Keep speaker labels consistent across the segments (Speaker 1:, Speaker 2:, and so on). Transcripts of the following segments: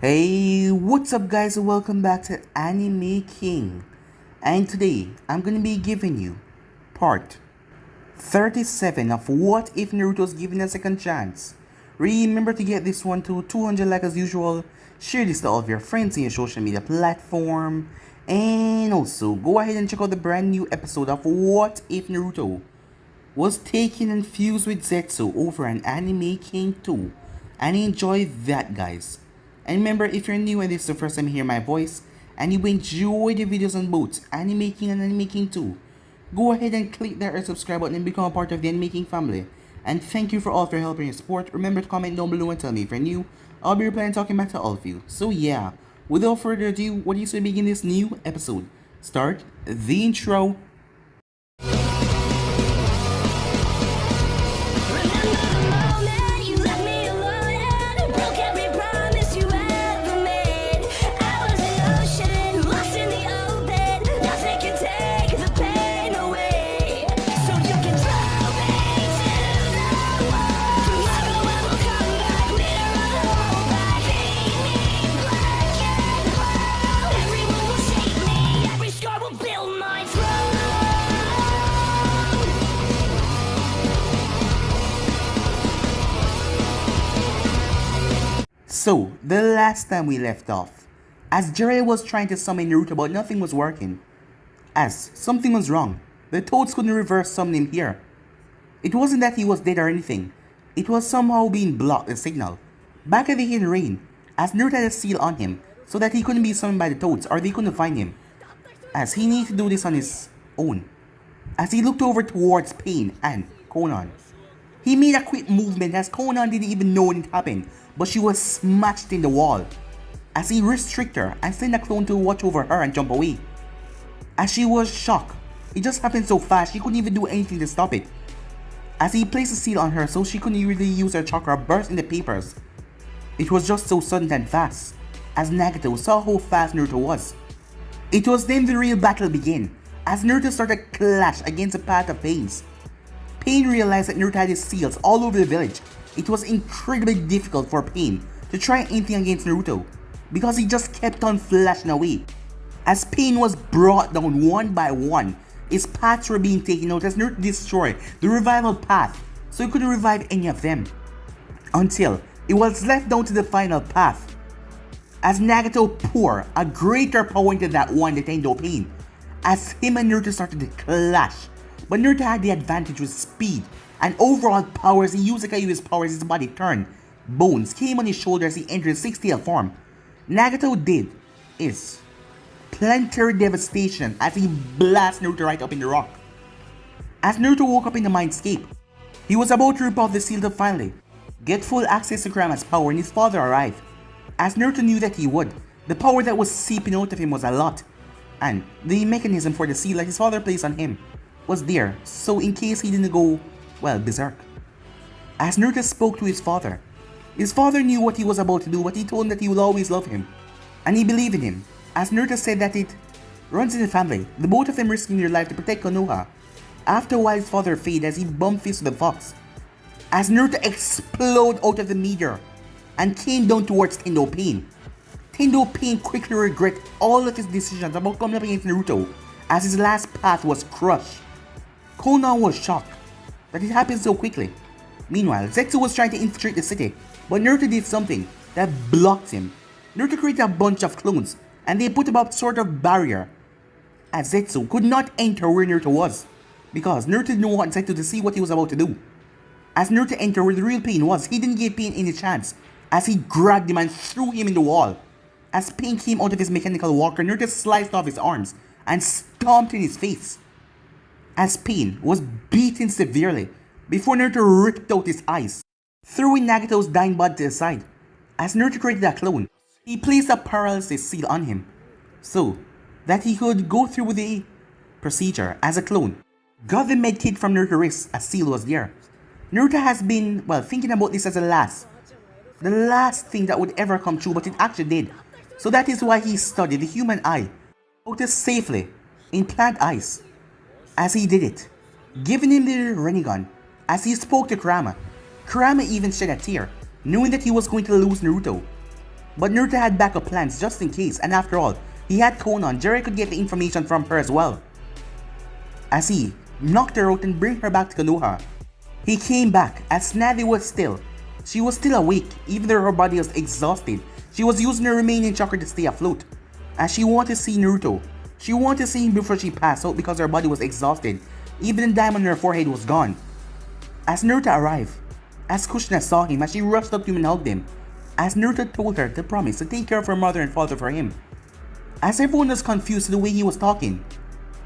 Speaker 1: Hey, what's up guys and welcome back to Anime King. And today, I'm gonna be giving you part 37 of What If Naruto's Given a Second Chance. Remember to get this one to 200 likes as usual, share this to all of your friends in your social media platform, and also go ahead and check out the brand new episode of What If Naruto was taken and fused with Zetsu over an Anime King 2. And enjoy that guys. And remember, if you're new and this is the first time you hear my voice and you enjoy the videos on both Anime King and Anime King 2, go ahead and click that red subscribe button and become a part of the Anime King family. And thank you for all of your help and your support. Remember to comment down below and tell me if you're new. I'll be replying and talking back to all of you. So yeah, without further ado, what do you say we begin this new episode? Start the intro. So, the last time we left off, as Jiraiya was trying to summon Naruto but nothing was working, as something was wrong, the Toads couldn't reverse summon him here. It wasn't that he was dead or anything, it was somehow being blocked the signal. Back at the Hidden Rain, as Naruto had a seal on him so that he couldn't be summoned by the Toads or they couldn't find him, as he needed to do this on his own. As he looked over towards Pain and Konan, he made a quick movement as Konan didn't even know when it happened, but she was smashed in the wall. As he restricted her and sent a clone to watch over her and jump away. As she was shocked, it just happened so fast she couldn't even do anything to stop it. As he placed a seal on her so she couldn't really use her chakra burst in the papers. It was just so sudden and fast, as Nagato saw how fast Naruto was. It was then the real battle began, as Naruto started to clash against the path of Pains. Pain realized that Naruto had his seals all over the village. It was incredibly difficult for Pain to try anything against Naruto, because he just kept on flashing away. As Pain was brought down one by one, his paths were being taken out as Naruto destroyed the revival path, so he couldn't revive any of them. Until it was left down to the final path, as Nagato poured a greater power into that one that ended Pain, as him and Naruto started to clash. But Naruto had the advantage with speed and overall power as he used Akayu's power as his body turned. Bones came on his shoulders as he entered 6-tail form. Nagato did is planetary devastation as he blasted Naruto right up in the rock. As Naruto woke up in the mindscape, he was about to rip off the seal to finally get full access to Kurama's power when his father arrived. As Naruto knew that he would, the power that was seeping out of him was a lot, and the mechanism for the seal that his father placed on him was there, so in case he didn't go, well, berserk. As Naruto spoke to his father knew what he was about to do, but he told him that he will always love him, and he believed in him. As Naruto said that it runs in the family, the both of them risking their life to protect Konoha. After a while, his father faded as he bumped fists with the fox. As Naruto exploded out of the meteor and came down towards Tendo Pain. Tendo Pain quickly regret all of his decisions about coming up against Naruto, as his last path was crushed. Konan was shocked that it happened so quickly. Meanwhile, Zetsu was trying to infiltrate the city, but Naruto did something that blocked him. Naruto created a bunch of clones, and they put up a sort of barrier, as Zetsu could not enter where Naruto was, because Naruto didn't want Zetsu to see what he was about to do. As Naruto entered where the real Pain was, he didn't give Pain any chance, as he grabbed him and threw him in the wall. As Pain came out of his mechanical walker, Naruto sliced off his arms and stomped in his face. As Pain was beaten severely before Naruto ripped out his eyes, throwing Nagato's dying body to the side. As Naruto created a clone, he placed a paralysis seal on him so that he could go through with the procedure as a clone. Got the medkit from Naruto's wrist as seal was there. Naruto has been, well, thinking about this as the last thing that would ever come true, but it actually did. So that is why he studied the human eye, how to safely implant eyes. As he did it, giving him the Rinnegan, as he spoke to Kurama. Kurama even shed a tear, knowing that he was going to lose Naruto. But Naruto had backup plans just in case, and after all, he had Konan. Jiraiya could get the information from her as well. As he knocked her out and bring her back to Konoha. He came back as Tsunade was still. She was still awake, even though her body was exhausted. She was using her remaining chakra to stay afloat. As she wanted to see Naruto. She wanted to see him before she passed out because her body was exhausted. Even the diamond on her forehead was gone. As Naruto arrived, as Kushina saw him, as she rushed up to him and hugged him, as Naruto told her to promise to take care of her mother and father for him. As everyone was confused to the way he was talking,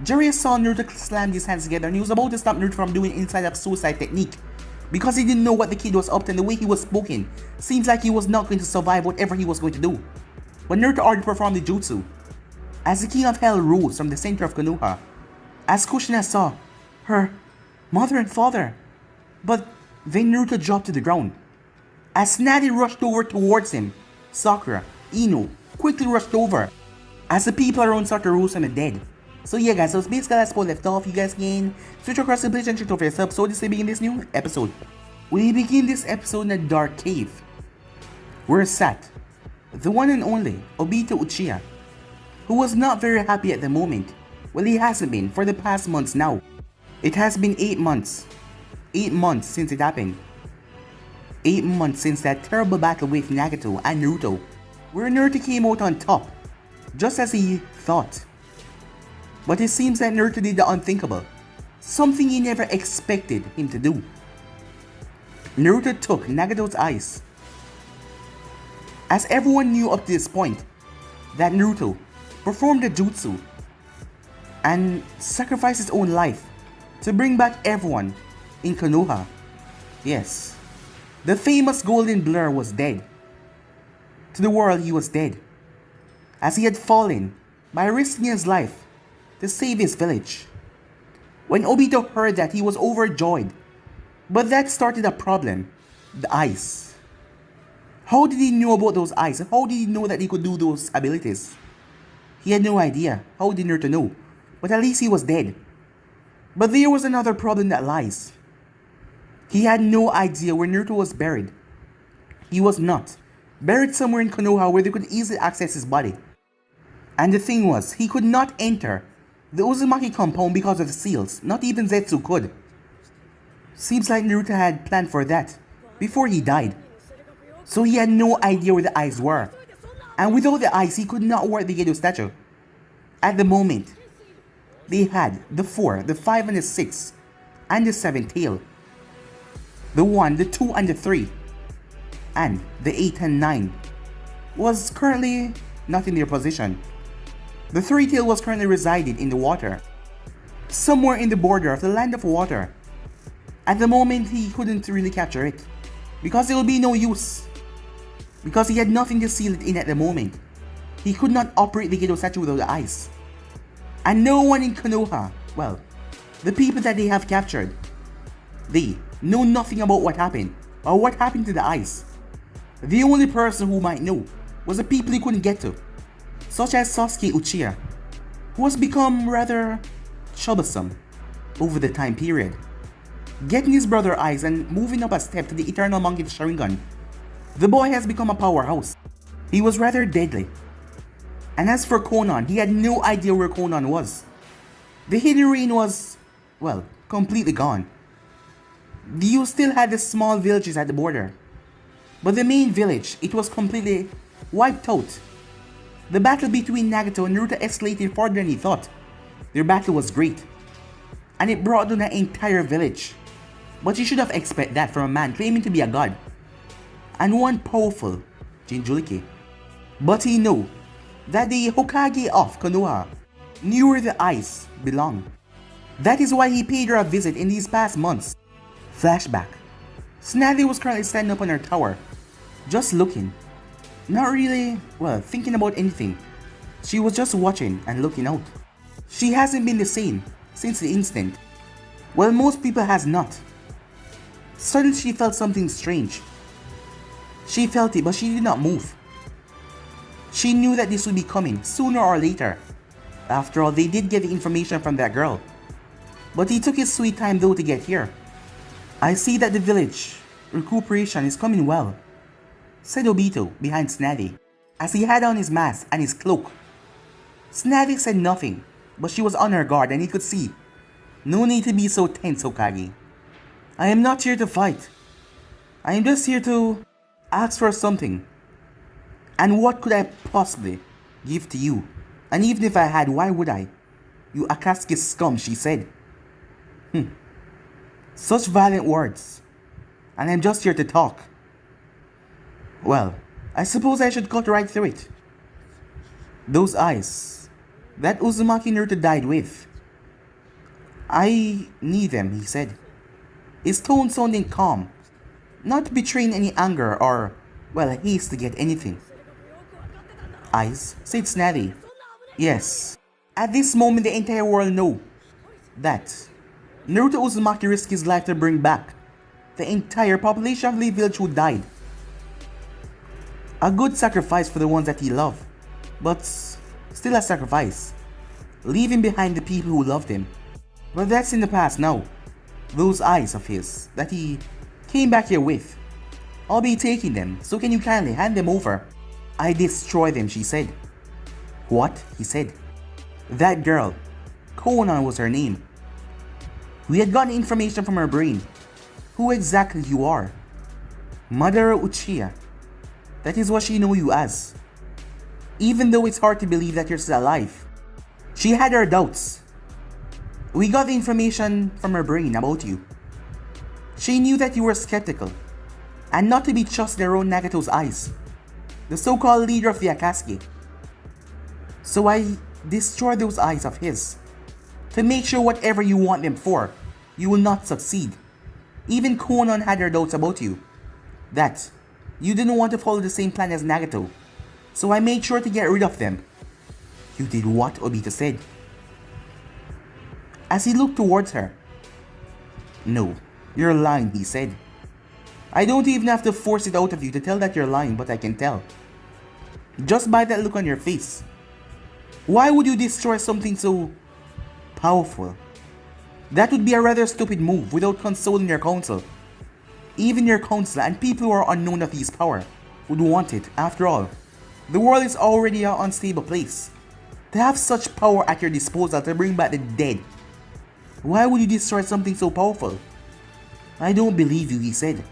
Speaker 1: Jiraiya saw Naruto slam his hands together and he was about to stop Naruto from doing inside of suicide technique. Because he didn't know what the kid was up to and the way he was spoken, seems like he was not going to survive whatever he was going to do. But Naruto already performed the jutsu. As the King of Hell rose from the center of Konoha, as Kushina saw her mother and father, but then Naruto dropped to the ground. As Tsunade rushed over towards him, Sakura, Ino quickly rushed over, as the people around started to roast him and dead. So yeah guys, so it's basically that's where left off. You guys can switch across the page and check out for yourself. So this will begin this new episode. We begin this episode in a dark cave. We're sat, the one and only Obito Uchiha, who was not very happy at the moment. Well, he hasn't been for the past months now. It has been 8 months. 8 months since it happened. 8 months since that terrible battle with Nagato and Naruto, where Naruto came out on top, just as he thought. But it seems that Naruto did the unthinkable, something he never expected him to do. Naruto took Nagato's eyes. As everyone knew up to this point, that Naruto performed the jutsu and sacrificed his own life to bring back everyone in Konoha. Yes, the famous golden blur was dead. To the world he was dead, as he had fallen by risking his life to save his village. When Obito heard that, he was overjoyed. But that started a problem. The eyes. How did he know about those eyes? How did he know that he could do those abilities? He had no idea. How did Naruto know? But at least he was dead. But there was another problem that lies. He had no idea where Naruto was buried. He was not. Buried somewhere in Konoha where they could easily access his body. And the thing was, he could not enter the Uzumaki compound because of the seals. Not even Zetsu could. Seems like Naruto had planned for that before he died. So he had no idea where the eyes were. And without the eyes, he could not work the Gedo statue. At the moment, they had the 4, the 5 and the 6, and the 7 tail. The 1, the 2 and the 3, and the 8 and 9 was currently not in their position. The 3 tail was currently residing in the water, somewhere in the border of the land of water. At the moment, he couldn't really capture it, because there would be no use. Because he had nothing to seal it in at the moment. He could not operate the Gedo statue without the eyes. And no one in Konoha, well, the people that they have captured, they know nothing about what happened, or what happened to the eyes. The only person who might know was the people he couldn't get to, such as Sasuke Uchiha, who has become rather troublesome over the time period. Getting his brother eyes and moving up a step to the Eternal Monkey Sharingan, the boy has become a powerhouse. He was rather deadly. And as for Konan, he had no idea where Konan was. The hidden rain was, well, completely gone. You still had the small villages at the border. But the main village, it was completely wiped out. The battle between Nagato and Naruto escalated further than he thought. Their battle was great. And it brought down the entire village. But you should have expected that from a man claiming to be a god. And one powerful Jinchuriki. But he knew that the Hokage of Konoha knew where the eyes belong. That is why he paid her a visit in these past months. Flashback. Tsunade was currently standing up on her tower, just looking. Not really, well, thinking about anything. She was just watching and looking out. She hasn't been the same since the incident. Well, most people has not. Suddenly she felt something strange. She felt it, but she did not move. She knew that this would be coming sooner or later. After all, they did get the information from that girl. But he took his sweet time though to get here. I see that the village recuperation is coming well, said Obito behind Tsunade. as he had on his mask and his cloak. Snavi said nothing, but she was on her guard and he could see. No need to be so tense, Hokage. I am not here to fight. I am just here to ask for something. And what could I possibly give to you? And even if I had, why would I? You Akatsuki scum, she said. Such violent words. And I'm just here to talk. Well, I suppose I should cut right through it. Those eyes that Uzumaki Naruto died with. I need them, he said. His tone sounding calm, not betraying any anger or, well, haste to get anything. Eyes, said Snappy. Yes. At this moment, the entire world know that Naruto Uzumaki risked his life to bring back the entire population of the village who died. A good sacrifice for the ones that he loved, but still a sacrifice, leaving behind the people who loved him. But that's in the past now. Those eyes of his that he came back here with. I'll be taking them, so can you kindly hand them over? I destroy them, she said. What? He said. That girl, Konan was her name. We had gotten information from her brain. Who exactly you are. Madara Uchiha. That is what she knew you as. Even though it's hard to believe that you're still alive. She had her doubts. We got the information from her brain about you. She knew that you were skeptical, and not to be trusted in around Nagato's eyes, the so-called leader of the Akatsuki. So I destroyed those eyes of his, to make sure whatever you want them for, you will not succeed. Even Konan had her doubts about you, that you didn't want to follow the same plan as Nagato, so I made sure to get rid of them. You did what? Obito said, as he looked towards her. No, you're lying, he said. I don't even have to force it out of you to tell that you're lying, but I can tell. Just by that look on your face. Why would you destroy something so powerful? That would be a rather stupid move without consulting your council. Even your council and people who are unknown of his power would want it. After all, the world is already an unstable place. To have such power at your disposal to bring back the dead, why would you destroy something so powerful? I don't believe you, he said.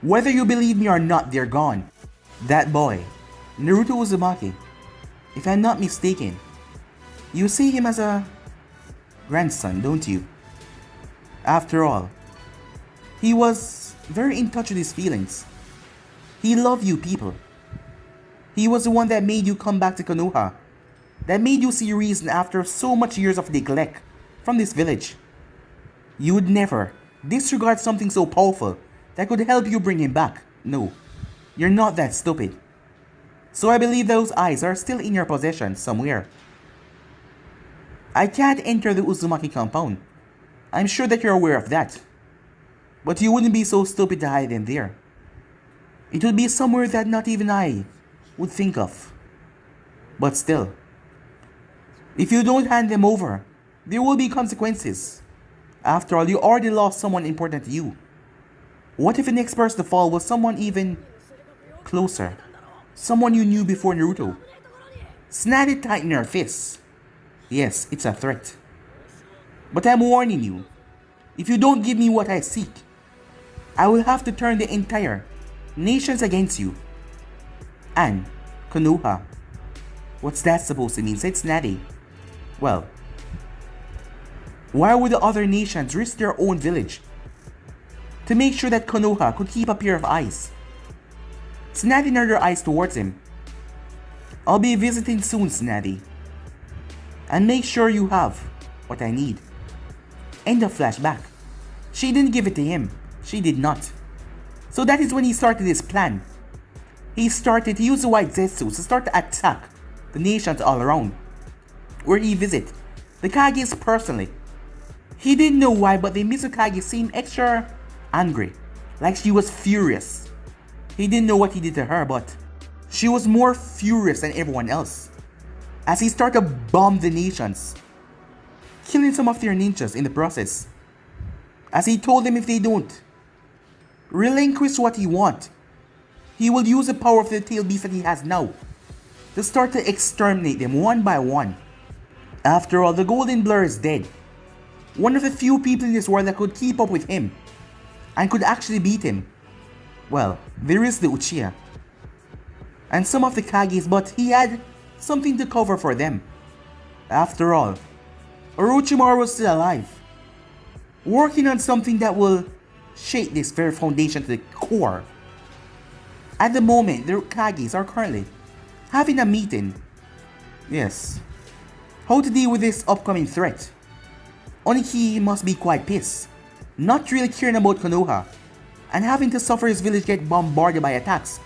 Speaker 1: Whether you believe me or not, they're gone. That boy, Naruto Uzumaki, if I'm not mistaken, you see him as a grandson, don't you? After all, he was very in touch with his feelings. He loved you people. He was the one that made you come back to Konoha, that made you see reason after so much years of neglect from this village. You would never disregard something so powerful that could help you bring him back. No, you're not that stupid. So I believe those eyes are still in your possession somewhere. I can't enter the Uzumaki compound. I'm sure that you're aware of that. But you wouldn't be so stupid to hide them there. It would be somewhere that not even I would think of. But still, if you don't hand them over, there will be consequences. After all, you already lost someone important to you. What if the next person to fall was someone even closer? Someone you knew before Naruto? Snap it tight in your fists. Yes, it's a threat. But I'm warning you, if you don't give me what I seek, I will have to turn the entire nations against you. And Konoha. What's that supposed to mean? Said Snatty. Well, why would the other nations risk their own village to make sure that Konoha could keep a pair of eyes? Snatty turned her eyes towards him. I'll be visiting soon, Snatty. And make sure you have what I need. End of flashback. She didn't give it to him. She did not. So that is when he started his plan. He started to use the white Zetsu to start to attack the nations all around, where he visited the Kages personally. He didn't know why, but the Mizukage seemed extra angry, like she was furious. He didn't know what he did to her, but she was more furious than everyone else, as he started to bomb the nations, killing some of their ninjas in the process. As he told them if they don't relinquish what he wants, he will use the power of the tail beast that he has now to start to exterminate them one by one. After all, the Golden Blur is dead. One of the few people in this world that could keep up with him and could actually beat him. Well, there is the Uchiha and some of the Kages, but he had something to cover for them. After all, Orochimaru was still alive, working on something that will shake this very foundation to the core. At the moment, the Kages are currently having a meeting. Yes. How to deal with this upcoming threat. Oniki must be quite pissed, not really caring about Konoha, and having to suffer his village get bombarded by attacks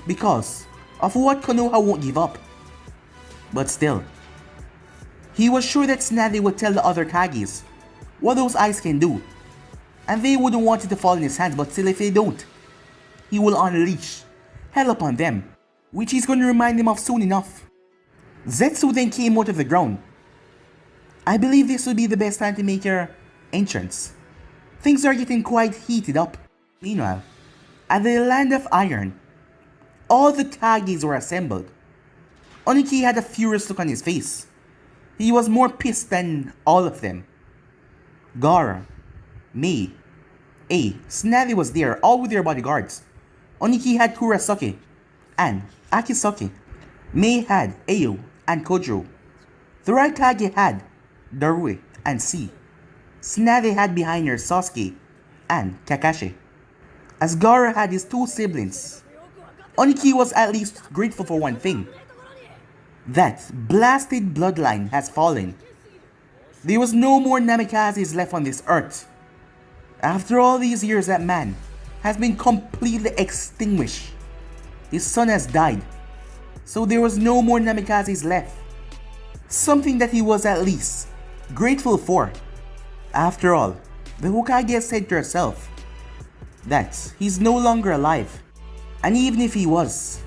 Speaker 1: because of what Konoha won't give up. But still, he was sure that Tsunade would tell the other Kages what those eyes can do, and they wouldn't want it to fall in his hands, but still if they don't, he will unleash hell upon them, which he's going to remind them of soon enough. Zetsu then came out of the ground. I believe this would be the best time to make your entrance. Things are getting quite heated up. Meanwhile, at the Land of Iron, all the Kages were assembled. Oniki had a furious look on his face. He was more pissed than all of them. Gaara, Mei, Tsunade was there, all with their bodyguards. Oniki had Kurosaki and Akisaki. Mei had Ayo and Kojiro. The Raikage had Darui and C. Tsunade had behind her Sasuke and Kakashi. As Gaara had his two siblings, Oniki was at least grateful for one thing. That blasted bloodline has fallen. There was no more Namikazes left on this earth. After all these years, that man has been completely extinguished. His son has died, so there was no more Namikazes left. Something that he was at least grateful for. After all, the Hokage said to herself that he's no longer alive, and even if he was,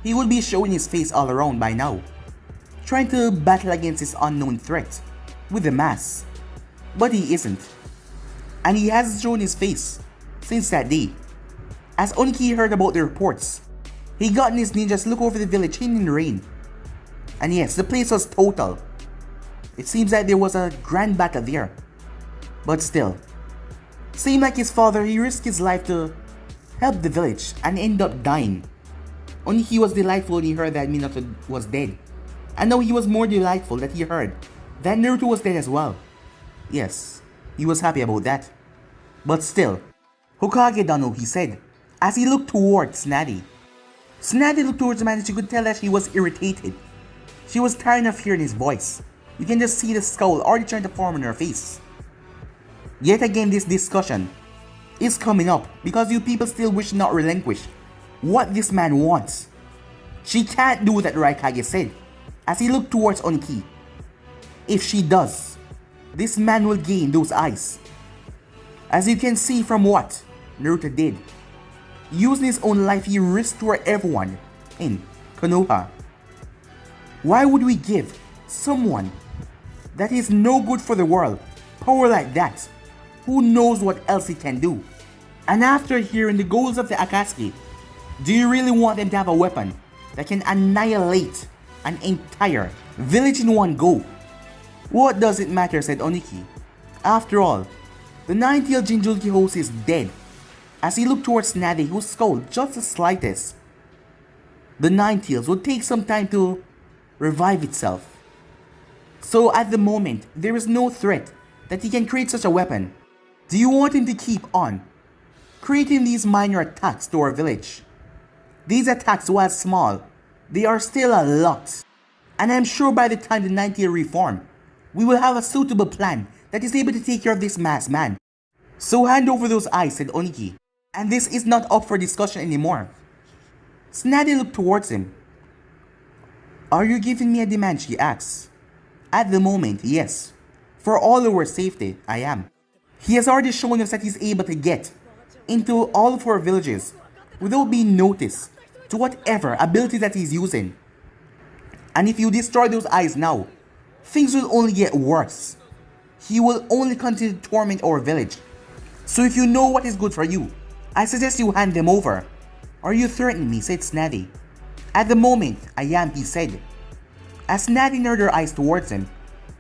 Speaker 1: he would be showing his face all around by now, trying to battle against this unknown threat with the mass. But he isn't, and he hasn't shown his face since that day. As Oniki heard about the reports, he got his ninjas to look over the village hidden in the rain. And yes, the place was total. It seems that there was a grand battle there. But still, same like his father, he risked his life to help the village and end up dying. Oniki was delightful when he heard that Minato was dead. And now he was more delightful that he heard that Naruto was dead as well. Yes, he was happy about that. But still, Hokage Dano, he said, as he looked towards Tsunade. Tsunade looked towards the man and she could tell that she was irritated. She was tired of hearing his voice. You can just see the scowl already trying to form on her face. Yet again, this discussion is coming up because you people still wish not relinquish what this man wants. She can't do what the Raikage said, as he looked towards Oniki. If she does, this man will gain those eyes. As you can see from what Naruto did. Using his own life, he risked for everyone in Konoha. Why would we give someone that is no good for the world power like that? Who knows what else he can do? And after hearing the goals of the Akatsuki, do you really want them to have a weapon that can annihilate an entire village in one go? What does it matter, said Oniki. After all, the nine-tailed Jinchuriki host is dead. As he looked towards Tsunade, who scowled just the slightest. The Nine Tails would take some time to revive itself. So at the moment, there is no threat that he can create such a weapon. Do you want him to keep on creating these minor attacks to our village? These attacks, while small, they are still a lot. And I'm sure by the time the Nine Tail reform, we will have a suitable plan that is able to take care of this masked man. So hand over those eyes, said Oniki. And this is not up for discussion anymore. Tsunade looked towards him. Are you giving me a demand, she asked. At the moment, yes. For all our safety, I am. He has already shown us that he's able to get into all of our villages without being noticed to whatever ability that he's using. And if you destroy those eyes now, things will only get worse. He will only continue to torment our village. So if you know what is good for you, I suggest you hand them over. Are you threatening me, said Tsunade. At the moment, I am, he said. As Natty turned her eyes towards him.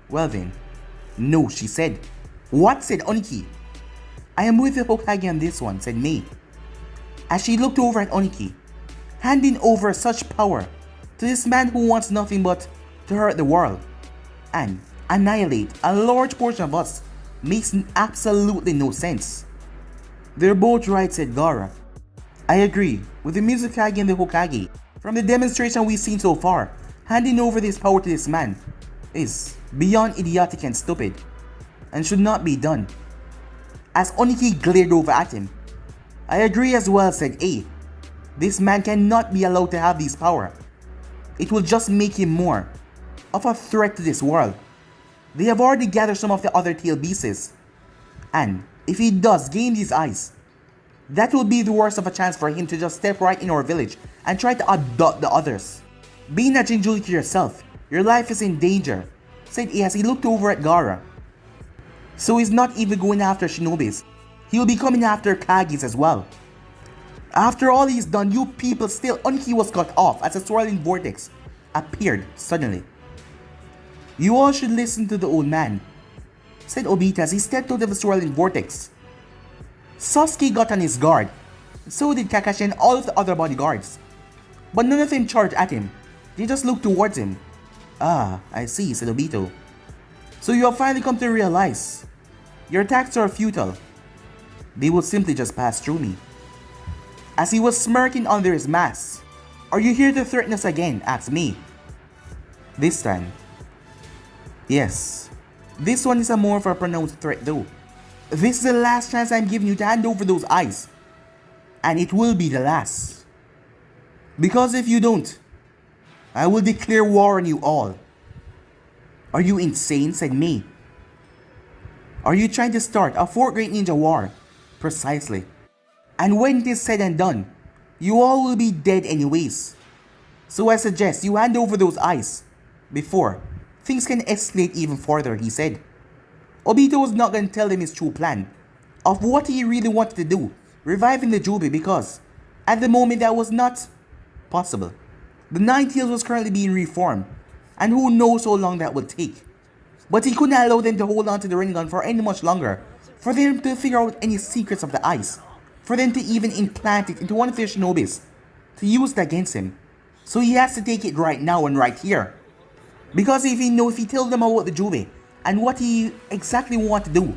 Speaker 1: Well then. No, she said. What? Said Oniki. I am with the Hokage on this one, said Mei. As she looked over at Oniki, handing over such power to this man who wants nothing but to hurt the world and annihilate a large portion of us, makes absolutely no sense. They're both right, said Gaara. I agree with the Mizukage and the Hokage. From the demonstration we've seen so far, handing over this power to this man is beyond idiotic and stupid, and should not be done. As Oniki glared over at him, I agree as well, said A. This man cannot be allowed to have this power. It will just make him more of a threat to this world. They have already gathered some of the other tail beasts, and if he does gain these eyes, that will be the worst of a chance for him to just step right in our village and try to abduct the others. Being a Jinjuli to yourself, your life is in danger, said A as he looked over at Gaara. So he's not even going after shinobis, he'll be coming after Kagis as well. After all he's done, you people still. Oniki was cut off as a swirling vortex appeared suddenly. You all should listen to the old man, said Obita as he stepped out of the swirling vortex. Sasuke got on his guard, so did Kakashi and all of the other bodyguards. But none of them charged at him, they just looked towards him. Ah, I see, said Obito. So you have finally come to realize your attacks are futile. They will simply just pass through me. As he was smirking under his mask, are you here to threaten us again? Asked me. This time. Yes. This one is a more of a pronounced threat though. This is the last chance I'm giving you to hand over those eyes. And it will be the last. Because if you don't, I will declare war on you all. Are you insane? Said Mei. Are you trying to start a fourth great ninja war? Precisely. And when it is said and done, you all will be dead anyways. So I suggest you hand over those eyes before things can escalate even further, he said. Obito was not going to tell him his true plan of what he really wanted to do, reviving the Jubi, because at the moment that was not possible. The Nine Tails was currently being reformed, and who knows how long that would take. But he couldn't allow them to hold on to the Rinnegan for any much longer, for them to figure out any secrets of the ice, for them to even implant it into one of their shinobis, to use it against him. So he has to take it right now and right here. Because if he tells them about the Jubi, and what he exactly wants to do,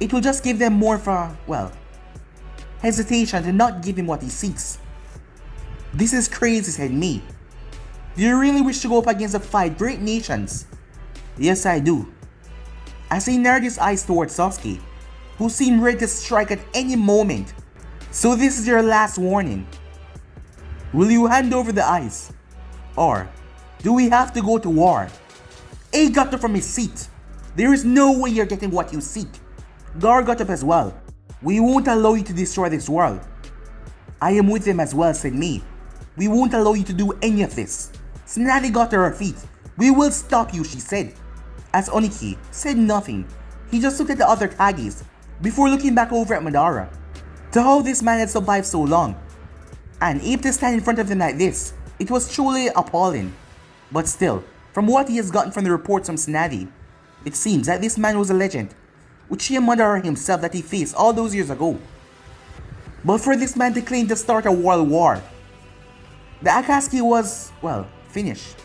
Speaker 1: it will just give them more of a, well, hesitation to not give him what he seeks. This is crazy, said Mei. Do you really wish to go up against the 5 great nations? Yes, I do. As he narrowed his eyes towards Sasuke, who seemed ready to strike at any moment. So this is your last warning. Will you hand over the eyes? Or do we have to go to war? A got up from his seat. There is no way you're getting what you seek. Gar got up as well. We won't allow you to destroy this world. I am with them as well, said Mei. We won't allow you to do any of this. Tsunade got to her feet. We will stop you, she said. As Oniki said nothing, he just looked at the other Kages before looking back over at Madara. To how this man had survived so long, and able to stand in front of them like this, it was truly appalling. But still, from what he has gotten from the reports from Tsunade, it seems that this man was a legend, which and Madara himself that he faced all those years ago. But for this man to claim to start a world war, the Akatsuki was, well, finished.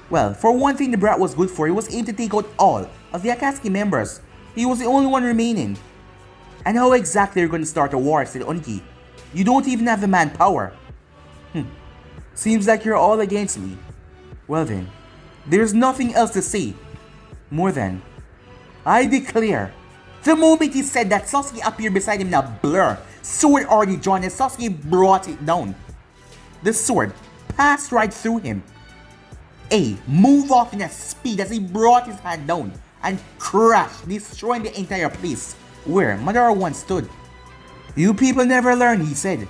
Speaker 1: Well, for one thing the brat was good for, he was able to take out all of the Akatsuki members. He was the only one remaining. And how exactly you're going to start a war, said Oniki. You don't even have the manpower. Seems like you're all against me. Well then, there's nothing else to say more than, I declare. The moment he said that, Sasuke appeared beside him in a blur, sword already drawn, and Sasuke brought it down. The sword passed right through him. A moved off in a speed as he brought his hand down and crashed, destroying the entire place where Madara once stood. You people never learn, he said,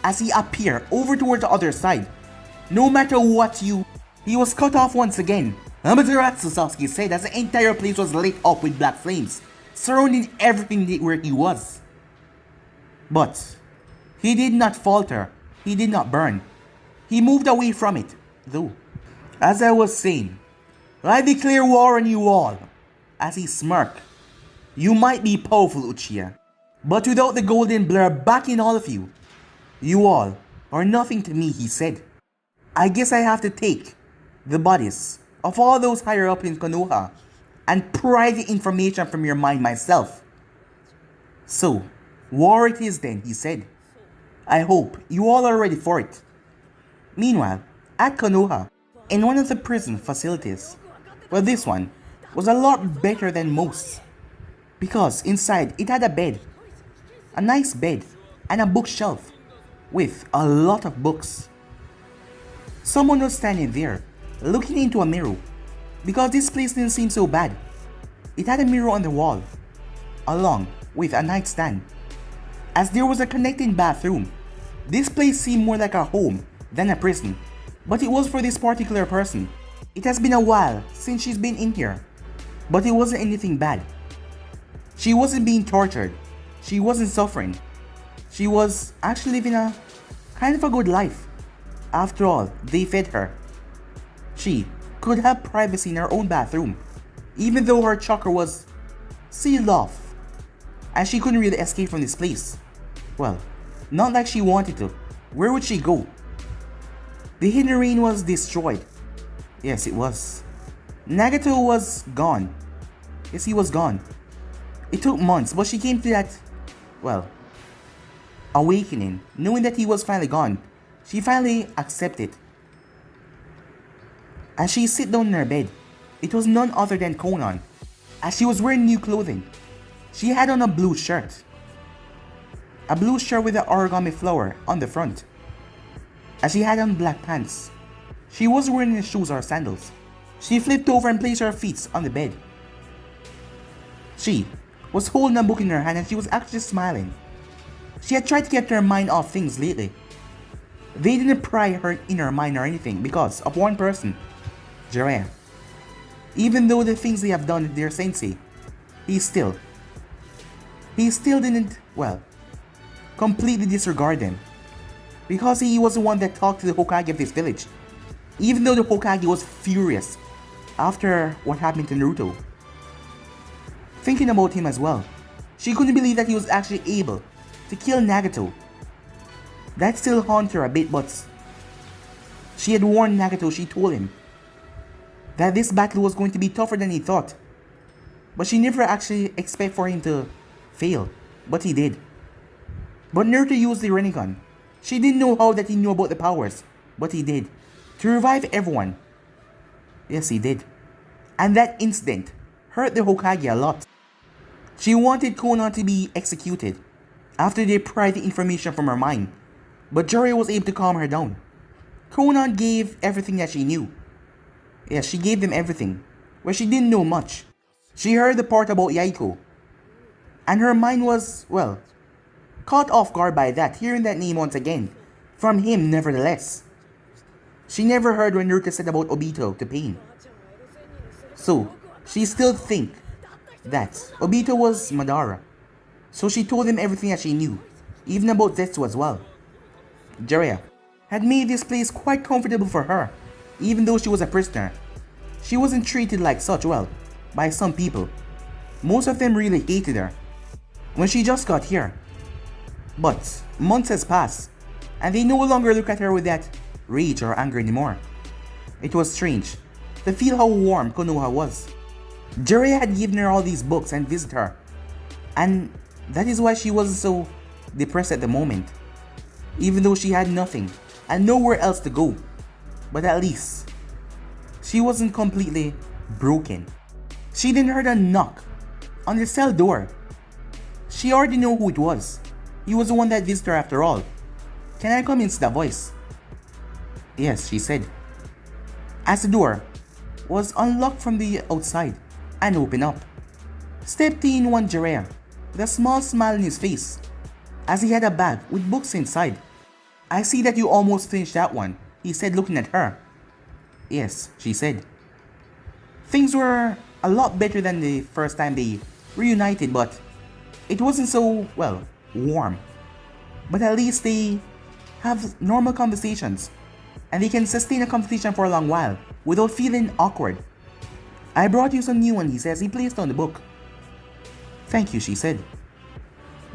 Speaker 1: as he appeared over towards the other side. No matter what you... He was cut off once again. Amaterasu, Sasuke said, as the entire place was lit up with black flames, surrounding everything where he was. But he did not falter. He did not burn. He moved away from it, though. As I was saying, I declare war on you all. As he smirked. You might be powerful, Uchiha, but without the golden blur backing all of you, you all are nothing to me, he said. I guess I have to take the bodies of all those higher up in Konoha and pry the information from your mind myself. So, war it is then, he said. I hope you all are ready for it. Meanwhile, at Konoha, in one of the prison facilities, well, this one was a lot better than most, because inside it had a bed, a nice bed, and a bookshelf with a lot of books. Someone was standing there, looking into a mirror, because this place didn't seem so bad. It had a mirror on the wall, along with a nightstand. As there was a connecting bathroom, this place seemed more like a home than a prison, but it was for this particular person. It has been a while since she's been in here, but it wasn't anything bad. She wasn't being tortured, she wasn't suffering. She was actually living a kind of a good life. After all, they fed her. She could have privacy in her own bathroom, even though her chakra was sealed off, and she couldn't really escape from this place. Well, not like she wanted to. Where would she go? The hidden rain was destroyed. Yes, it was. Nagato was gone. Yes, he was gone. It took months, but she came to that, well, awakening, knowing that he was finally gone. She finally accepted. As she sat down in her bed, it was none other than Conan. As she was wearing new clothing, she had on a blue shirt. A blue shirt with an origami flower on the front. As she had on black pants. She wasn't wearing any shoes or sandals. She flipped over and placed her feet on the bed. She was holding a book in her hand and she was actually smiling. She had tried to get her mind off things lately. They didn't pry her in her mind or anything because of one person, Jiraiya. Even though the things they have done to their sensei, he still didn't, well, completely disregard them. Because he was the one that talked to the Hokage of this village. Even though the Hokage was furious after what happened to Naruto. Thinking about him as well, she couldn't believe that he was actually able to kill Nagato. That still haunted her a bit, but she had warned Nagato. She told him that this battle was going to be tougher than he thought. But she never actually expected for him to fail, but he did. But Naruto used the Rinnegan. She didn't know how that he knew about the powers, but he did. To revive everyone. Yes, he did. And that incident hurt the Hokage a lot. She wanted Conan to be executed after they pried the information from her mind, but Jiraiya was able to calm her down. Conan gave everything that she knew. Yes, she gave them everything, where she didn't know much. She heard the part about Yaiko, and her mind was, well, caught off guard by that, hearing that name once again, from him nevertheless. She never heard when Naruto said about Obito to Pain. So, she still think that Obito was Madara. So she told him everything that she knew, even about Zetsu as well. Jiraiya had made this place quite comfortable for her, even though she was a prisoner. She wasn't treated like such, well, by some people. Most of them really hated her when she just got here. But months has passed, and they no longer look at her with that rage or anger anymore. It was strange to feel how warm Konoha was. Jiraiya had given her all these books and visited her, and that is why she wasn't so depressed at the moment, even though she had nothing and nowhere else to go. But at least she wasn't completely broken. She then heard a knock on the cell door. She already knew who it was. He was the one that visited her after all. "Can I come in?" said a voice. "Yes," she said. As the door was unlocked from the outside and opened up, stepped in one Jiraiya with a small smile on his face, as he had a bag with books inside. "I see that you almost finished that one," he said, looking at her. "Yes," she said. Things were a lot better than the first time they reunited, but it wasn't so, well, warm. But at least they have normal conversations. and they can sustain a competition for a long while without feeling awkward. I brought you some new one, he says. He placed down the book. Thank you, she said.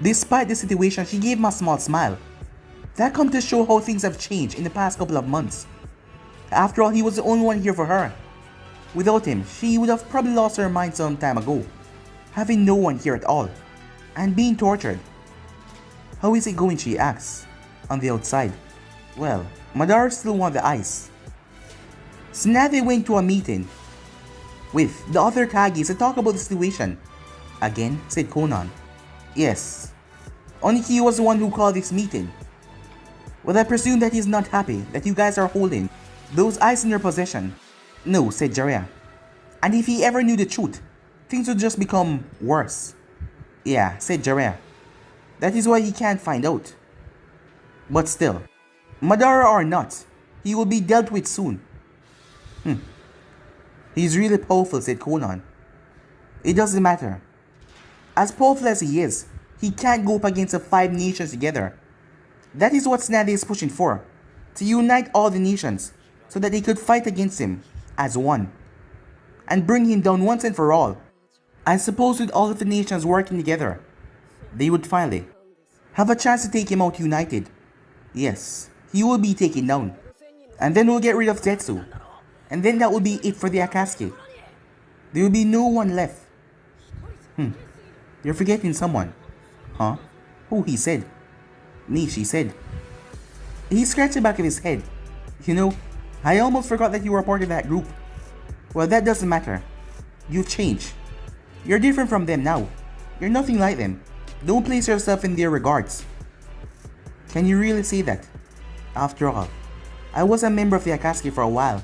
Speaker 1: Despite the situation, she gave him a small smile. That comes to show how things have changed in the past couple of months. After all, he was the only one here for her. Without him, she would have probably lost her mind some time ago, having no one here at all, and being tortured. How is it going, she asks, on the outside. Well, Madara still won the ice. So now they went to a meeting with the other Kages to talk about the situation. Again, said Conan. Yes. Oniki was the one who called this meeting. Well, I presume that he's not happy that you guys are holding those ice in your possession. No, said Jiraiya. And if he ever knew the truth, things would just become worse. Yeah, said Jiraiya. That is why he can't find out. But still, Madara or not, he will be dealt with soon. He's really powerful, said Conan. It doesn't matter. As powerful as he is, he can't go up against the 5 nations together. That is what Tsunade is pushing for, to unite all the nations so that they could fight against him as one and bring him down once and for all. I suppose with all of the nations working together, they would finally have a chance to take him out united. Yes, he will be taken down. And then we'll get rid of Zetsu. And then that will be it for the Akatsuki. There will be no one left. You're forgetting someone. Huh? Who? He said. Me, she said. He scratched the back of his head. You know, I almost forgot that you were part of that group. Well, that doesn't matter. You've changed. You're different from them now. You're nothing like them. Don't place yourself in their regards. Can you really say that? After all, I was a member of the Akatsuki for a while.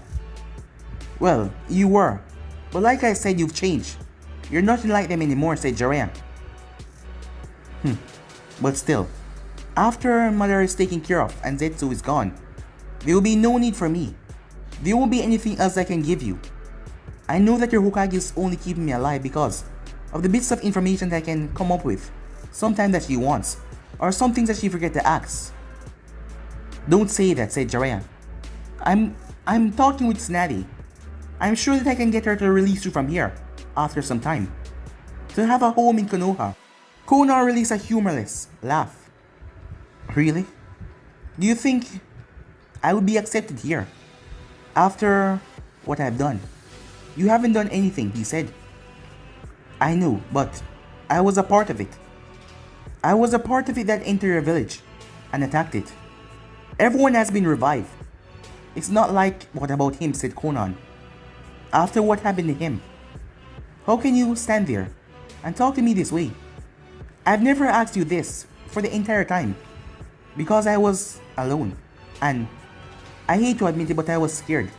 Speaker 1: Well, you were. But like I said, you've changed. You're nothing like them anymore, said Jiraiya. But still, after Mother is taken care of and Zetsu is gone, there will be no need for me. There won't be anything else I can give you. I know that your Hokage is only keeping me alive because of the bits of information that I can come up with, sometime that she wants, or some things that she forget to ask. Don't say that, said Jiraiya. I'm talking with Tsunade. I'm sure that I can get her to release you from here, after some time, to have a home in Konoha. Konan released a humorless laugh. Really? Do you think I would be accepted here? After what I've done? You haven't done anything, he said. I know, but I was a part of it. I was a part of it that entered your village and attacked it. Everyone has been revived. It's not like, what about him, said Conan. After what happened to him, how can you stand there and talk to me this way? I've never asked you this for the entire time because I was alone, and I hate to admit it, but I was scared.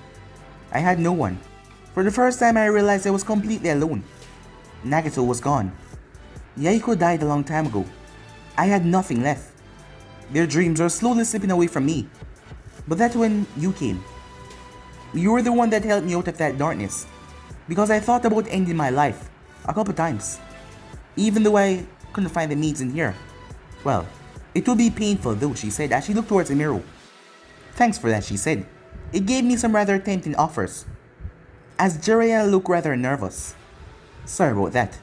Speaker 1: I had no one. For the first time, I realized I was completely alone. Nagato was gone. Yaiko died a long time ago. I had nothing left. Their dreams were slowly slipping away from me. But that's when you came. You were the one that helped me out of that darkness, because I thought about ending my life a couple times, even though I couldn't find the means in here. Well, it will be painful though, she said as she looked towards the mirror. Thanks for that, she said. It gave me some rather tempting offers. As Jiraiya looked rather nervous. Sorry about that.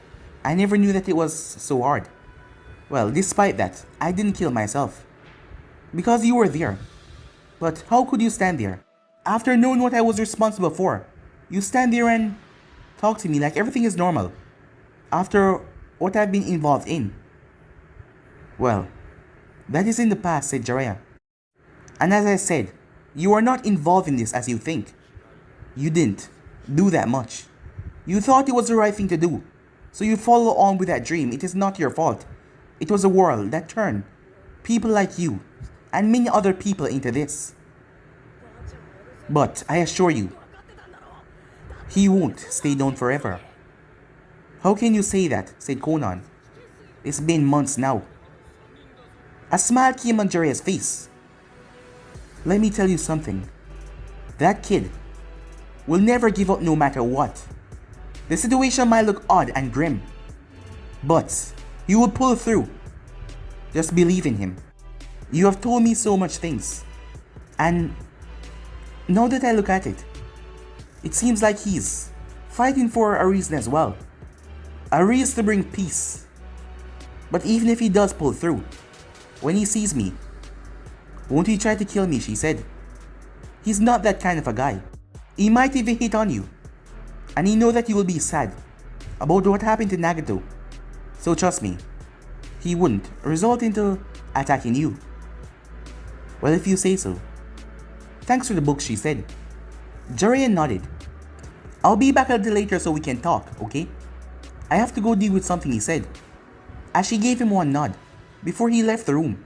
Speaker 1: I never knew that it was so hard. Well, despite that, I didn't kill myself. Because you were there. But how could you stand there? After knowing what I was responsible for, you stand there and talk to me like everything is normal. After what I've been involved in. Well, that is in the past, said Jiraiya. And as I said, you are not involved in this as you think. You didn't do that much. You thought it was the right thing to do, so you follow on with that dream. It is not your fault. It was a world that turned people like you and many other people into this. But I assure you, he won't stay down forever. How can you say that, said Conan. It's been months now. A smile came on Jiraiya's face. Let me tell you something. That kid will never give up no matter what. The situation might look odd and grim, but he will pull through. Just believe in him. You have told me so much things, and Now that I look at it, it seems like he's fighting for a reason as well. A reason to bring peace. But even if he does pull through, when he sees me, won't he try to kill me, she said. He's not that kind of a guy. He might even hit on you. And he know that you will be sad about what happened to Nagato. So trust me, he wouldn't result into attacking you. Well, if you say so. Thanks for the book, she said. Jiraiya nodded. I'll be back a little later so we can talk, okay? I have to go deal with something, he said, as she gave him one nod before he left the room.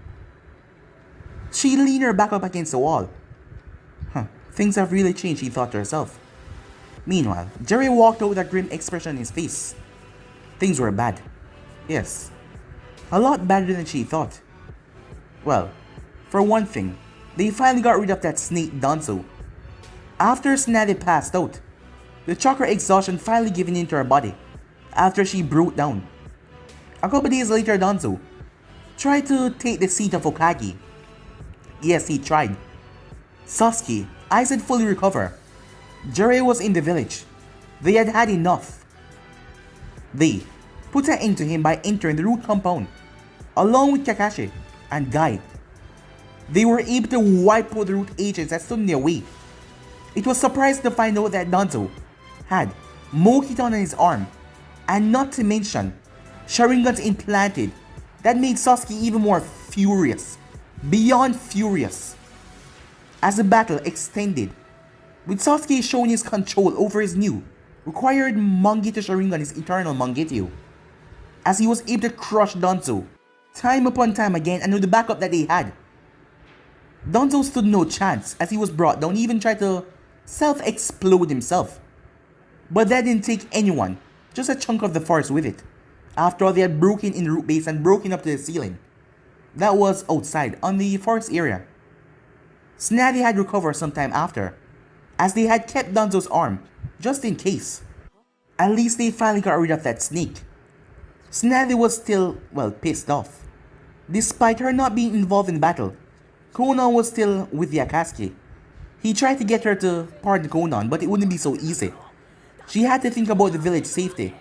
Speaker 1: She leaned her back up against the wall. Things have really changed, she thought to herself. Meanwhile, Jiraiya walked out with a grim expression on his face. Things were bad. Yes. A lot better than she thought. Well, for one thing, they finally got rid of that snake Danzo. After Tsunade passed out, the chakra exhaustion finally giving into her body after she broke down. A couple days later, Danzo tried to take the seat of Hokage. Yes, he tried. Sasuke, eyes had fully recovered. Jiraiya was in the village. They had had enough. They put an end to him by entering the root compound, along with Kakashi and Guy. They were able to wipe out the root agents that stood in their way. It was surprising to find out that Danzo had Mokiton on his arm, and not to mention Sharingans implanted that made Sasuke even more furious, beyond furious. As the battle extended, with Sasuke showing his control over his new, required Mangekyo Sharingan, his eternal Mangekyo, as he was able to crush Danzo time upon time again, and with the backup that they had. Danzo stood no chance as he was brought down. He even tried to self-explode himself. But that didn't take anyone, just a chunk of the forest with it. After all, they had broken in the root base and broken up to the ceiling. That was outside, on the forest area. Tsunade had recovered sometime after, as they had kept Danzo's arm, just in case. At least they finally got rid of that snake. Tsunade was still, well, pissed off. Despite her not being involved in the battle, Konan was still with the Akatsuki. He tried to get her to pardon Konan, but it wouldn't be so easy. She had to think about the village safety,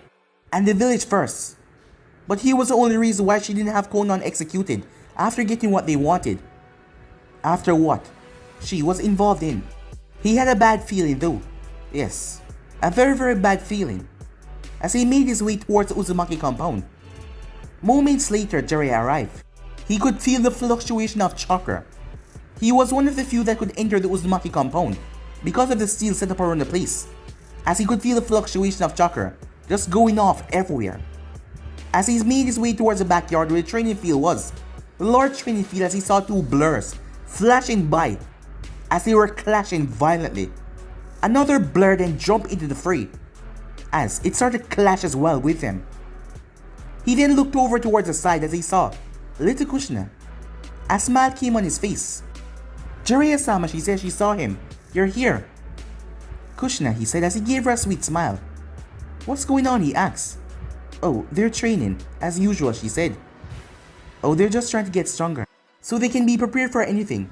Speaker 1: and the village first. But here was the only reason why she didn't have Konan executed after getting what they wanted. After what she was involved in. He had a bad feeling though. Yes, a very bad feeling. As he made his way towards the Uzumaki compound. Moments later, Jiraiya arrived. He could feel the fluctuation of chakra. He was one of the few that could enter the Uzumaki compound because of the steel set up around the place. As he could feel the fluctuation of chakra just going off everywhere. As he made his way towards the backyard where the training field was, the large training field, as he saw two blurs flashing by as they were clashing violently. Another blur then jumped into the fray as it started to clash as well with them. He then looked over towards the side as he saw little Kushina. A smile came on his face. Jiraiya-sama, she said she saw him. You're here. Kushina, he said as he gave her a sweet smile. What's going on, he asked. Oh, they're training, as usual, she said. Oh, they're just trying to get stronger, so they can be prepared for anything.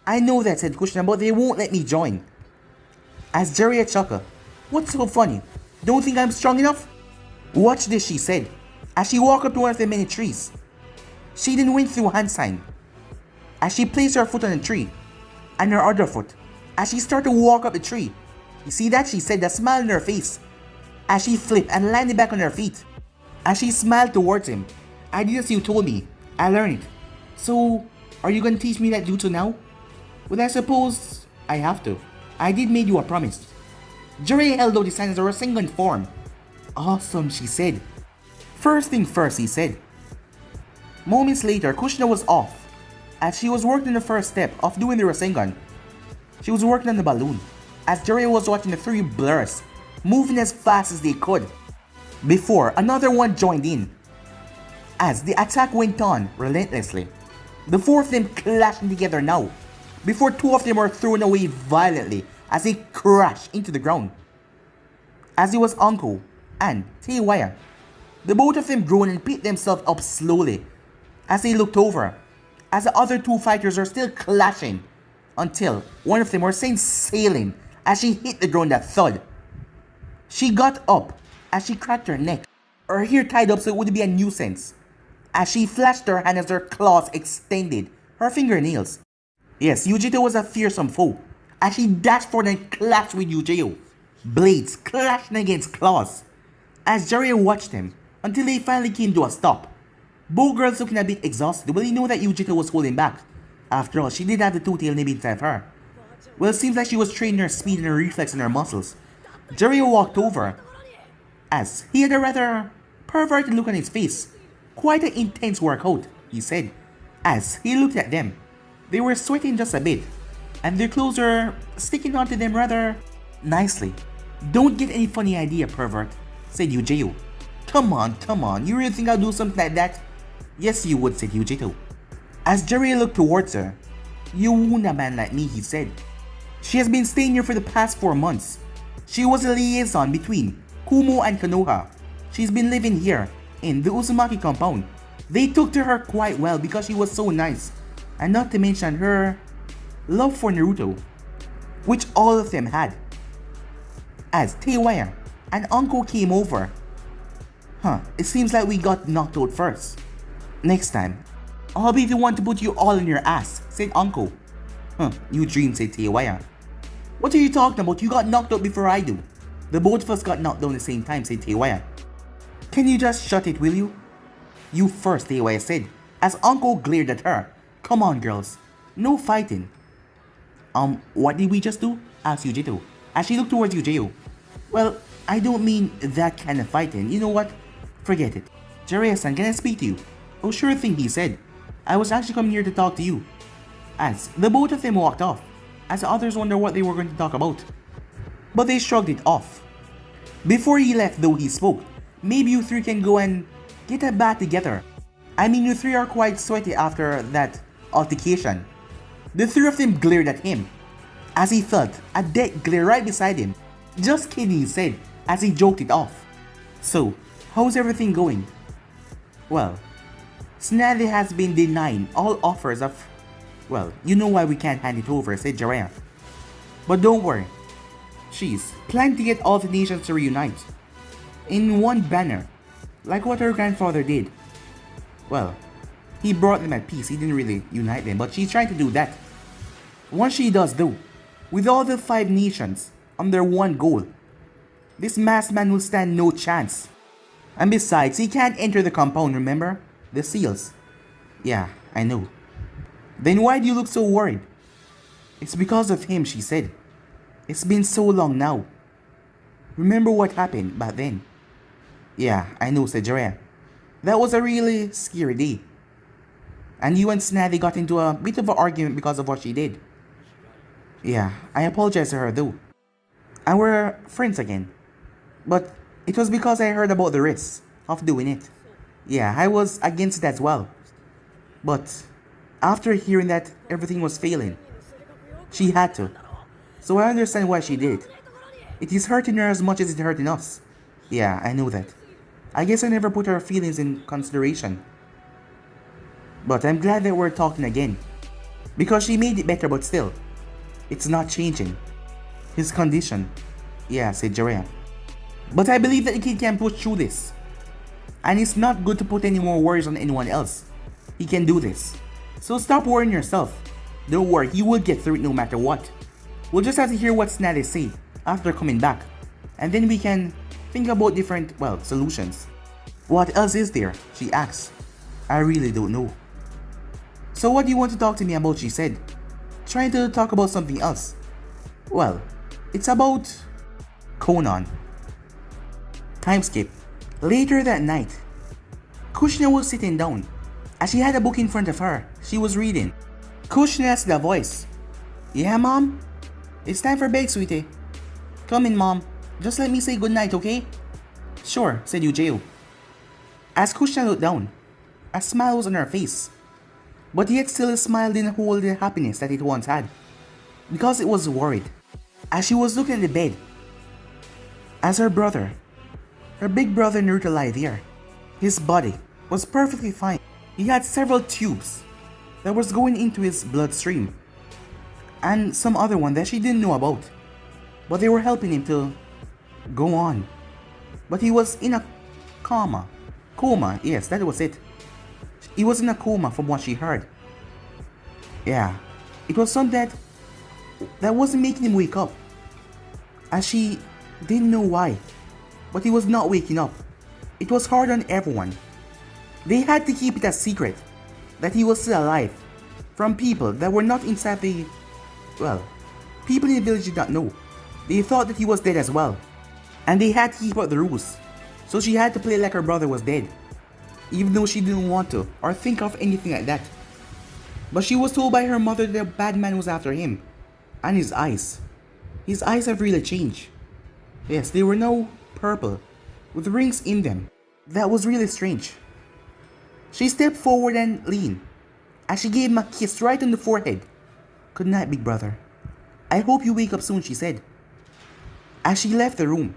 Speaker 1: I know that, said Kushina, but they won't let me join. As Jiraiya chuckled. What's so funny? Don't think I'm strong enough? Watch this, she said, as she walked up to one of the many trees. She then went through a hand sign, as she placed her foot on the tree, and her other foot, as she started to walk up the tree. You see that, she said, that smile on her face, as she flipped and landed back on her feet. As she smiled towards him. I did as you told me. I learned it. So, are you going to teach me that jutsu now? Well, I suppose I have to. I did make you a promise. Jiraiya held out his hand as a Rasengan form. Awesome, she said. First thing first, he said. Moments later, Kushina was off, as she was working on the first step of doing the Rasengan. She was working on the balloon, as Jiraiya was watching the three blurs moving as fast as they could, before another one joined in. As the attack went on relentlessly, the four of them clashing together now, before two of them were thrown away violently as they crashed into the ground. As it was Anko and Teiwaya, the both of them groaned and picked themselves up slowly as they looked over, as the other two fighters are still clashing until one of them was sent sailing as she hit the ground that thud. She got up as she cracked her neck, her hair tied up so it would be a nuisance, as she flashed her hand as her claws extended, her fingernails. Yes, Yujito was a fearsome foe, as she dashed forward and clashed with Yujiro, blades clashing against claws, as Jiraiya watched them until they finally came to a stop. Both girls looking a bit exhausted, but they know that Yujito was holding back. After all, she did have the two-tailed nib inside of her. Well, it seems like she was training her speed and her reflex and her muscles. Jiraiya walked over, as he had a rather perverted look on his face. Quite an intense workout, he said, as he looked at them. They were sweating just a bit, and their clothes were sticking onto them rather nicely. Don't get any funny idea, pervert, said Yujiro. Come on, you really think I'll do something like that? Yes, you would, said Yujito. As Jiraiya looked towards her, you wound a man like me, he said. She has been staying here for the past 4 months. She was a liaison between Kumo and Konoha. She's been living here, in the Uzumaki compound. They took to her quite well because she was so nice, and not to mention her love for Naruto, which all of them had. As Teiwaya and Anko came over. It seems like we got knocked out first. Next time, I'll be the one to put you all in your ass, said Anko. You dream, said Teiwaya. What are you talking about? You got knocked out before I do. The both of us got knocked down at the same time, said Teiwaya. Can you just shut it, will you? You first, Teiwaya said, as Anko glared at her. Come on, girls. No fighting. What did we just do? Asked Yujito, as she looked towards Yujiro. Well, I don't mean that kind of fighting. You know what? Forget it. Jiraiya-san, can I speak to you? Oh, sure thing, he said. I was actually coming here to talk to you. As the both of them walked off, as the others wondered what they were going to talk about. But they shrugged it off. Before he left, though, he spoke. Maybe you three can go and get a bath together. I mean, you three are quite sweaty after that altercation. The three of them glared at him, as he felt a dead glare right beside him. Just kidding, he said, as he joked it off. So, how's everything going? Well, Tsunade has been denying all offers of... Well, you know why we can't hand it over, said Jiraiya. But don't worry. She's planning to get all the nations to reunite in one banner, like what her grandfather did. Well, he brought them at peace, he didn't really unite them, but she's trying to do that. Once she does though, with all the 5 nations under one goal, this masked man will stand no chance. And besides, he can't enter the compound, remember? The seals. Yeah, I know. Then why do you look so worried? It's because of him, she said. It's been so long now. Remember what happened back then? Yeah, I know, said Jiraiya. That was a really scary day. And you and Tsunade got into a bit of an argument because of what she did. Yeah, I apologize to her though. And we're friends again. But it was because I heard about the risks of doing it. Yeah, I was against it as well. But after hearing that everything was failing, she had to. So I understand why she did. It is hurting her as much as it's hurting us. Yeah, I know that. I guess I never put her feelings in consideration. But I'm glad that we're talking again. Because she made it better, but still, it's not changing. His condition. Yeah, said Jiraiya. But I believe that the kid can push through this. And it's not good to put any more worries on anyone else. He can do this. So stop worrying yourself. Don't worry, he will get through it no matter what. We'll just have to hear what Tsunade say after coming back. And then we can think about different, solutions. What else is there? She asked. I really don't know. So what do you want to talk to me about? She said. Trying to talk about something else. Well, it's about Conan. Time skip. Later that night, Kushina was sitting down. As she had a book in front of her, she was reading. Kushina asked the voice. Yeah, Mom? It's time for bed, sweetie. Come in, Mom. Just let me say goodnight, okay? Sure, said Yujiro. As Kushina looked down, a smile was on her face. But yet still a smile didn't hold the happiness that it once had. Because it was worried. As she was looking at the bed, as her brother, her big brother Naruto lay there. His body was perfectly fine. He had several tubes that was going into his bloodstream. and some other one that she didn't know about. But they were helping him to go on. But he was in a coma. Coma, yes, that was it. He was in a coma from what she heard. Yeah, it was something that wasn't making him wake up. As she didn't know why. But he was not waking up. It was hard on everyone. They had to keep it a secret that he was still alive from people that were not inside the... Well, people in the village did not know. They thought that he was dead as well. And they had to keep up the rules. So she had to play like her brother was dead. Even though she didn't want to or think of anything like that. But she was told by her mother that a bad man was after him. And his eyes. His eyes have really changed. Yes, they were now purple, with rings in them. That was really strange. She stepped forward and leaned, as she gave him a kiss right on the forehead. "Good night, big brother. I hope you wake up soon," she said, as she left the room.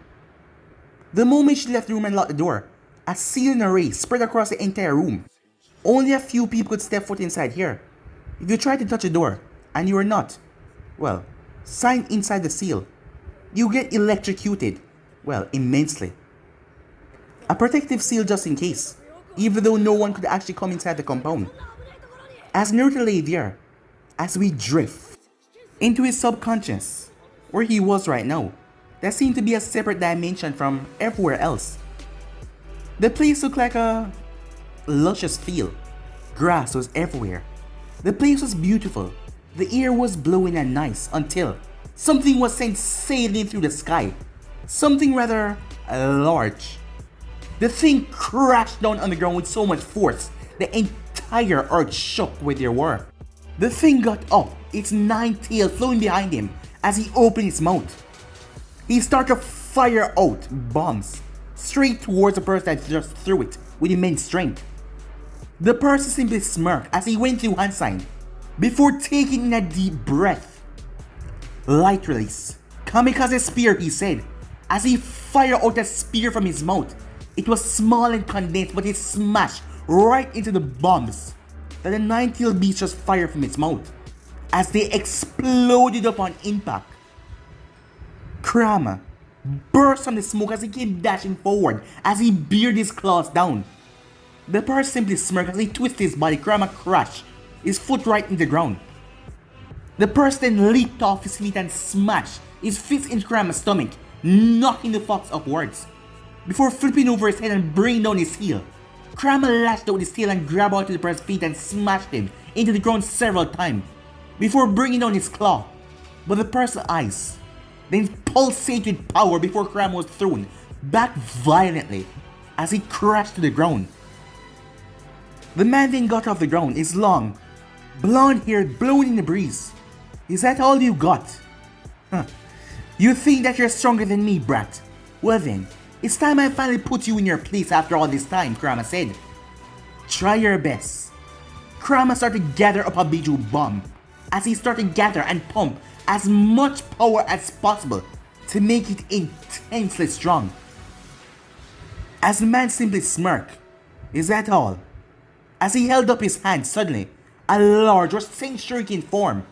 Speaker 1: The moment she left the room and locked the door, a ceiling array spread across the entire room. Only a few people could step foot inside here. If you tried to touch the door, and you were not, well, signed inside the seal, you get electrocuted, well, immensely. A protective seal just in case, even though no one could actually come inside the compound. As Naruto lay there, as we drift into his subconscious, where he was right now, that seemed to be a separate dimension from everywhere else. The place looked like a luscious field. Grass was everywhere. The place was beautiful. The air was blowing and nice until something was sent sailing through the sky. Something rather large. The thing crashed down on the ground with so much force, the entire earth shook with their whir. The thing got up, its 9 tails flowing behind him as he opened his mouth. He started to fire out bombs straight towards the person that just threw it with immense strength. The person simply smirked as he went through hand sign before taking in a deep breath. "Light release. Kamikaze spear," he said, as he fired out a spear from his mouth. It was small and condensed, but it smashed right into the bombs that the 9-tailed beast just fired from its mouth, as they exploded upon impact. Kurama burst from the smoke as he came dashing forward as he bared his claws down. The person simply smirked as he twisted his body. Kurama crashed, his foot right in the ground. The person then leaped off his feet and smashed his fist into Kurama's stomach, knocking the fox upwards, before flipping over his head and bringing down his heel. Kurama lashed out his tail and grabbed onto the person's feet and smashed him into the ground several times, before bringing down his claw. But the person's eyes then pulsated with power before Kurama was thrown back violently as he crashed to the ground. The man then got off the ground, his long, blonde hair blowing in the breeze. "Is that all you got? Huh. You think that you're stronger than me, brat? Well then, it's time I finally put you in your place after all this time," Kurama said. "Try your best." Kurama started to gather up a Biju bomb as he started to gather and pump as much power as possible to make it intensely strong. As the man simply smirked, "Is that all?" As he held up his hand, suddenly, a large or same shuriken formed.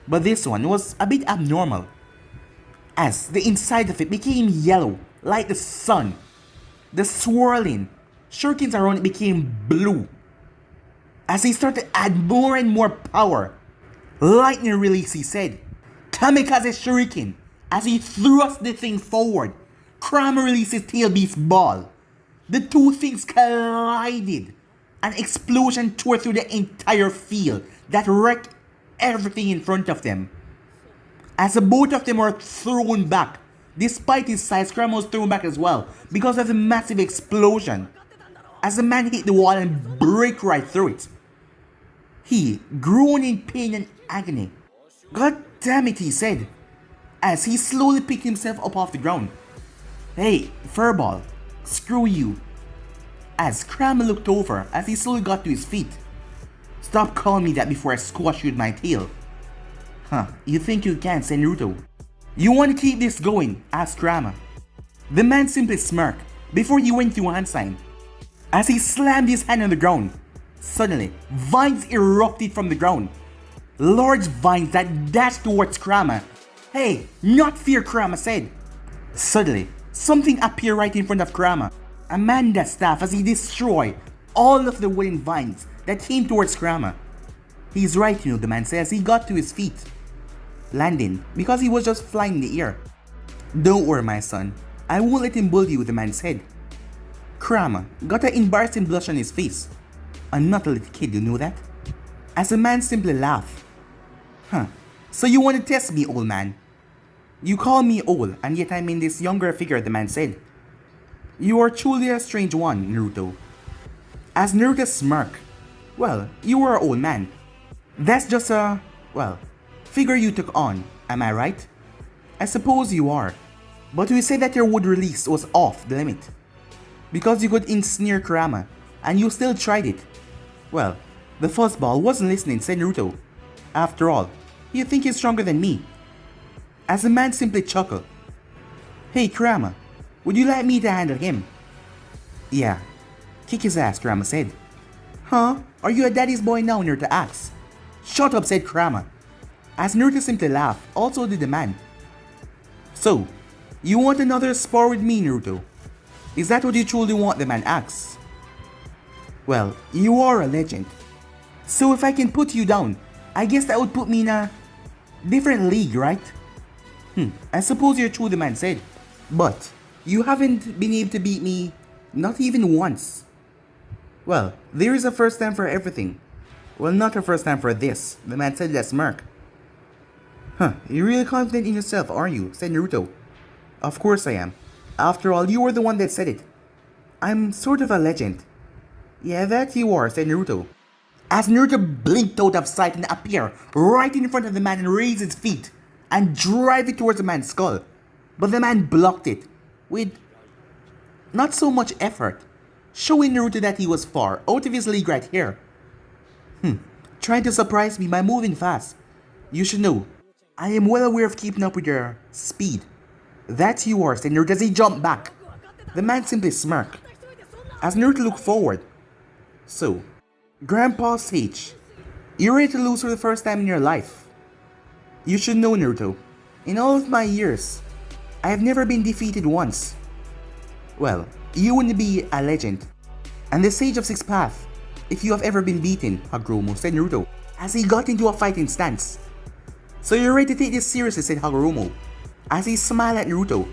Speaker 1: But this one was a bit abnormal, as the inside of it became yellow, like the sun. The swirling shurikens around it became blue. As he started to add more and more power, "Lightning release," he said. "Kamikaze shuriken." As he thrust the thing forward, Kurama released his tail beast ball. The two things collided. An explosion tore through the entire field that wrecked everything in front of them. As the both of them were thrown back, despite his size, Kurama was thrown back as well because of the massive explosion. As the man hit the wall and broke right through it, he groaned in pain and agony. "God damn it," he said, as he slowly picked himself up off the ground. "Hey, Furball, screw you." As Kurama looked over as he slowly got to his feet. "Stop calling me that before I squash you with my tail." "Huh, you think you can, say Naruto? You want to keep this going?" asked Kurama. The man simply smirked before he went through a hand sign. As he slammed his hand on the ground, suddenly, vines erupted from the ground. large vines that dashed towards Kurama. Hey, not fear, Kurama said. Suddenly, something appeared right in front of Kurama. Amanda's staff as he destroyed all of the wooden vines that came towards Kurama. He's right, the man said as he got to his feet, landing because he was just flying in the air. Don't worry, my son. I won't let him bully you, the man said. Kurama got an embarrassing blush on his face. I'm not a little kid, you know that? As the man simply laughed. Huh, so you want to test me, old man? You call me old, and yet I'm in this younger figure, the man said. You are truly a strange one, Naruto. As Naruto smirked, well, you are an old man. That's just a, figure you took on, am I right? I suppose you are. But we said that your wood release was off the limit. Because you could ensnare Kurama, and you still tried it. Well, the fuzzball wasn't listening, said Naruto. After all, you think he's stronger than me. As the man simply chuckled. Hey Kurama, would you like me to handle him? Yeah. Kick his ass, Kurama said. Huh? Are you a daddy's boy now, Naruto asked. Shut up, said Kurama. As Naruto simply laughed, also did the man. So, you want another spar with me, Naruto? Is that what you truly want, the man asked. Well, you are a legend. So if I can put you down, I guess that would put me in a different league, right? I suppose you're true, the man said. But you haven't been able to beat me, not even once. Well, there is a first time for everything. Well, not a first time for this, the man said with a smirk. You're really confident in yourself, are you? Said Naruto. Of course I am. After all, you were the one that said it. I'm sort of a legend. Yeah, that you are, said Naruto. As Naruto blinked out of sight and appeared right in front of the man and raised his feet and drive it towards the man's skull. But the man blocked it with not so much effort, showing Naruto that he was far out of his league right here. Trying to surprise me by moving fast. You should know, I am well aware of keeping up with your speed. That you are, said Naruto as he jumped back. The man simply smirked. As Naruto looked forward. So, Grandpa Sage, you're ready to lose for the first time in your life. You should know, Naruto, in all of my years, I have never been defeated once. Well, you wouldn't be a legend. And the Sage of Six Paths, if you have ever been beaten, Hagoromo, said Naruto, as he got into a fighting stance. So you're ready to take this seriously, said Hagoromo, as he smiled at Naruto.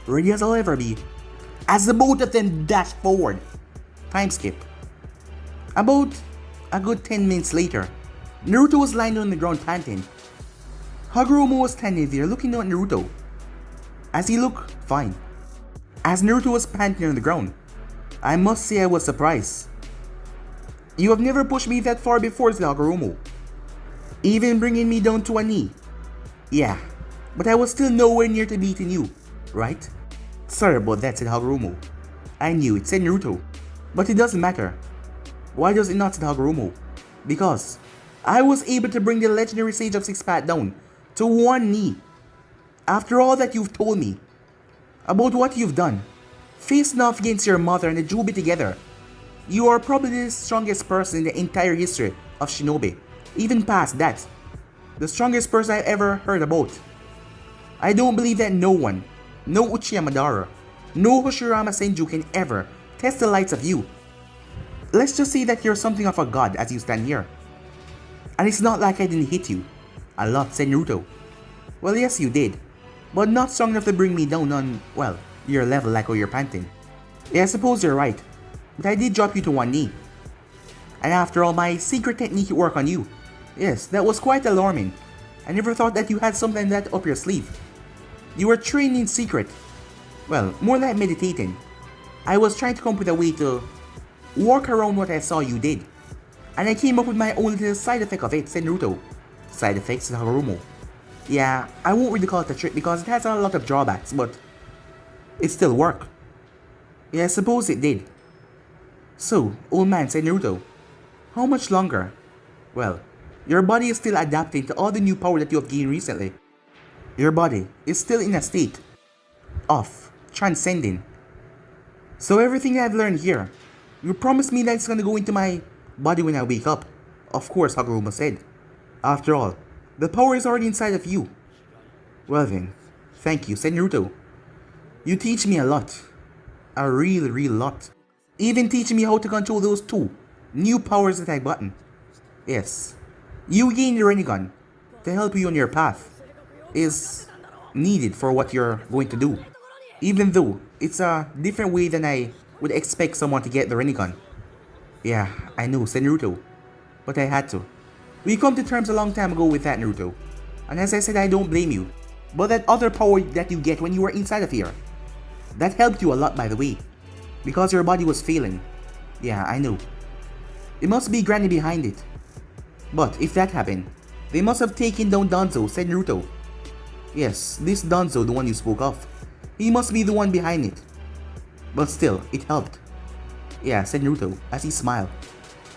Speaker 1: Ready as I'll ever be. As the both of them dashed forward. Time skip. About a good 10 minutes later, Naruto was lying on the ground panting. Hagoromo was standing there looking at Naruto, as he looked fine. As Naruto was panting on the ground, I must say I was surprised. You have never pushed me that far before, said Hagoromo, even bringing me down to a knee. Yeah, but I was still nowhere near to beating you, right? Sorry about that, said Hagoromo. I knew it, said Naruto, but it doesn't matter. Why does it not, said Hagoromo? Because I was able to bring the legendary Sage of Six Paths down to one knee. After all that you've told me about what you've done, facing off against your mother and the Jubi together, you are probably the strongest person in the entire history of Shinobi. Even past that, the strongest person I've ever heard about. I don't believe that no one, no Uchiha Madara, no Hashirama Senju can ever test the likes of you. Let's just say that you're something of a god as you stand here. And it's not like I didn't hit you a lot, said Naruto. Well, yes you did, but not strong enough to bring me down on, well, your level like how you're panting. Yeah, I suppose you're right, but I did drop you to one knee. And after all, my secret technique worked on you. Yes, that was quite alarming. I never thought that you had something like that up your sleeve. You were trained in secret. Well, more like meditating. I was trying to come up with a way to work around what I saw you did. And I came up with my own little side effect of it, said Naruto. Side effects, said Hagoromo. Yeah, I won't really call it a trick because it has a lot of drawbacks, but it still worked. Yeah, I suppose it did. So, old man, said Naruto, how much longer? Well, your body is still adapting to all the new power that you have gained recently. Your body is still in a state of transcending. So everything I've learned here, you promised me that it's gonna go into my body when I wake up. Of course, Hagoromo said. After all, the power is already inside of you. Well then, thank you, said Naruto. You teach me a lot. A real lot. Even teaching me how to control those two new powers that I gotten. Yes, you gain the Rinnegan to help you on your path is needed for what you're going to do. Even though it's a different way than I would expect someone to get the Rinnegan. Yeah, I know, said Naruto. But I had to. We come to terms a long time ago with that, Naruto. And as I said, I don't blame you. But that other power that you get when you were inside of here, that helped you a lot, by the way. Because your body was failing. Yeah, I know. It must be Granny behind it. But if that happened, they must have taken down Danzo, said Naruto. Yes, this Danzo, the one you spoke of. He must be the one behind it. But still, it helped. Yeah, said Naruto, as he smiled.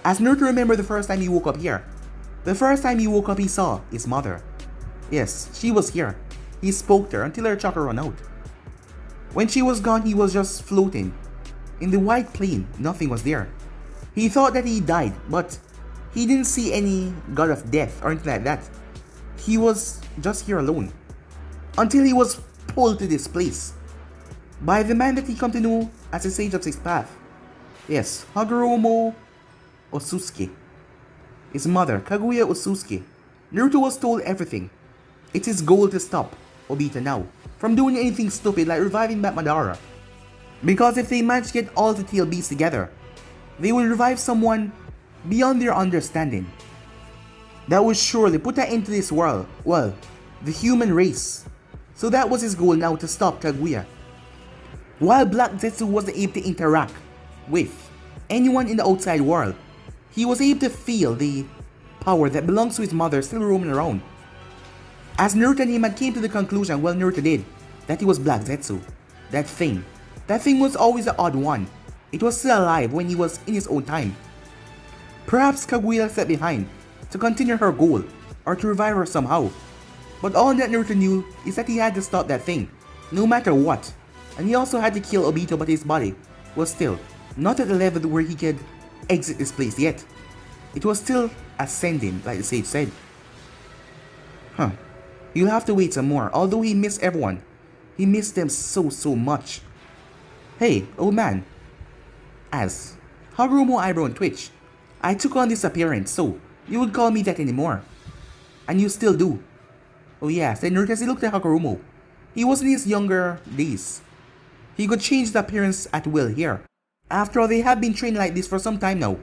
Speaker 1: As Naruto remembered the first time he woke up here. The first time he woke up he saw his mother. Yes, she was here. He spoke to her until her chakra ran out. When she was gone, he was just floating. In the white plane, nothing was there. He thought that he died, but he didn't see any god of death or anything like that. He was just here alone. Until he was pulled to this place by the man that he come to know as the Sage of Sixth Path. Yes, Hagoromo Osusuke. His mother, Kaguya Osusuke. Naruto was told everything. It's his goal to stop Obito now from doing anything stupid like reviving back Madara. Because if they manage to get all the tail beasts together, they will revive someone beyond their understanding. That would surely put an end to this world, well, the human race. So that was his goal now, to stop Kaguya. While Black Zetsu wasn't able to interact with anyone in the outside world, he was able to feel the power that belongs to his mother still roaming around. As Naruto and him came to the conclusion, well, Naruto did, that he was Black Zetsu. That thing was always the odd one. It was still alive when he was in his own time. Perhaps Kaguya sat behind to continue her goal or to revive her somehow. But all that Naruto knew is that he had to stop that thing, no matter what. And he also had to kill Obito, but his body was still not at the level where he could exit this place yet. It was still ascending, like the sage said. You'll have to wait some more. Although he missed everyone, he missed them so much. Hey, old man. As Harumo eyebrow and twitch. I took on this appearance, so you would call me that anymore. And you still do. Oh yeah, said Naruto as he looked at Harumo. He was in his younger days. He could change the appearance at will here. After all, they have been trained like this for some time now.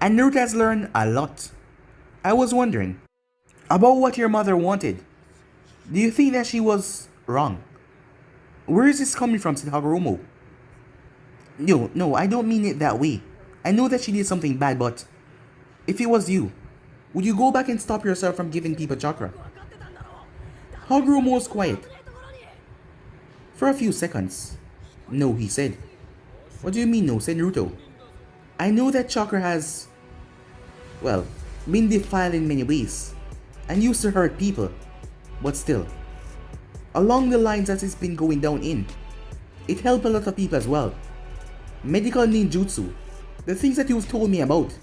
Speaker 1: And Naruto has learned a lot. I was wondering about what your mother wanted. Do you think that she was wrong? Where is this coming from, said Harumo. No, I don't mean it that way. I know that she did something bad, but if it was you, would you go back and stop yourself from giving people chakra? Harumo was quiet for a few seconds. No, he said. What do you mean no, said Naruto. I know that chakra has, well, been defiled in many ways and used to hurt people, but still, along the lines as it's been going down in, it helped a lot of people as well. Medical ninjutsu, the things that you've told me about,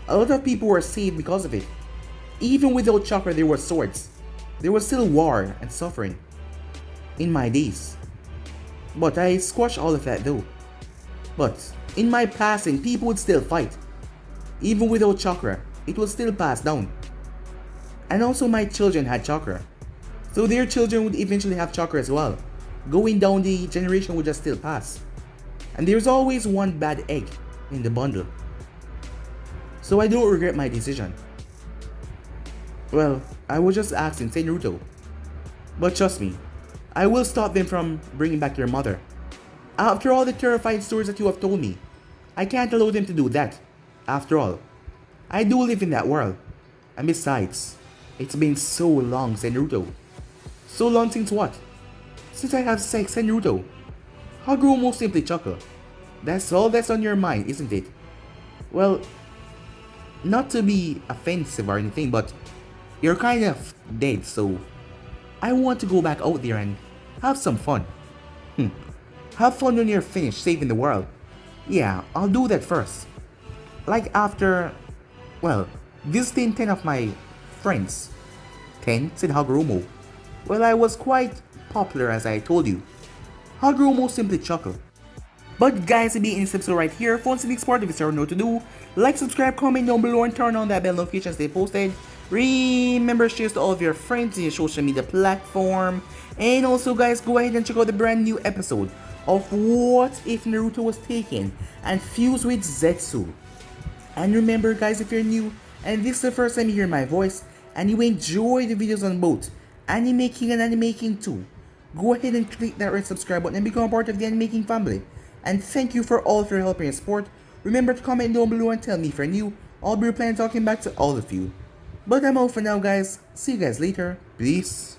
Speaker 1: a lot of people were saved because of it. Even without chakra there were swords. There was still war and suffering in my days. But I squashed all of that though. But in my passing, people would still fight. Even without chakra, it was still passed down. And also my children had chakra. So their children would eventually have chakra as well. Going down, the generation would just still pass. And there's always one bad egg in the bundle. So I don't regret my decision. Well, I was just asking, said Naruto. But trust me, I will stop them from bringing back your mother. After all the terrifying stories that you have told me, I can't allow them to do that. After all, I do live in that world. And besides, it's been so long, said Naruto. So long since what? Since I have sex, said Naruto. Harumo simply chuckled. That's all that's on your mind, isn't it? Well, not to be offensive or anything, but you're kind of dead, so I want to go back out there and have some fun. Have fun when you're finished saving the world. Yeah, I'll do that first. Like after, well, visiting 10 of my friends. 10, said Hagoromo. Well, I was quite popular as I told you. Hagoromo simply chuckled. But guys, if you in this episode right here, if you want to be part of it, you know what to do. Like, subscribe, comment down below, and turn on that bell notification stay posted. Remember, share to all of your friends in your social media platform. And also guys, go ahead and check out the brand new episode of What If Naruto Was Taken and Fused with Zetsu. And remember guys, if you're new and this is the first time you hear my voice and you enjoy the videos on both Anime King and Anime King 2, go ahead and click that red subscribe button and become part of the Anime King family. And thank you for all of your help and support. Remember to comment down below and tell me if you're new. I'll be replying talking back to all of you. But I'm out for now guys. See you guys later. Peace.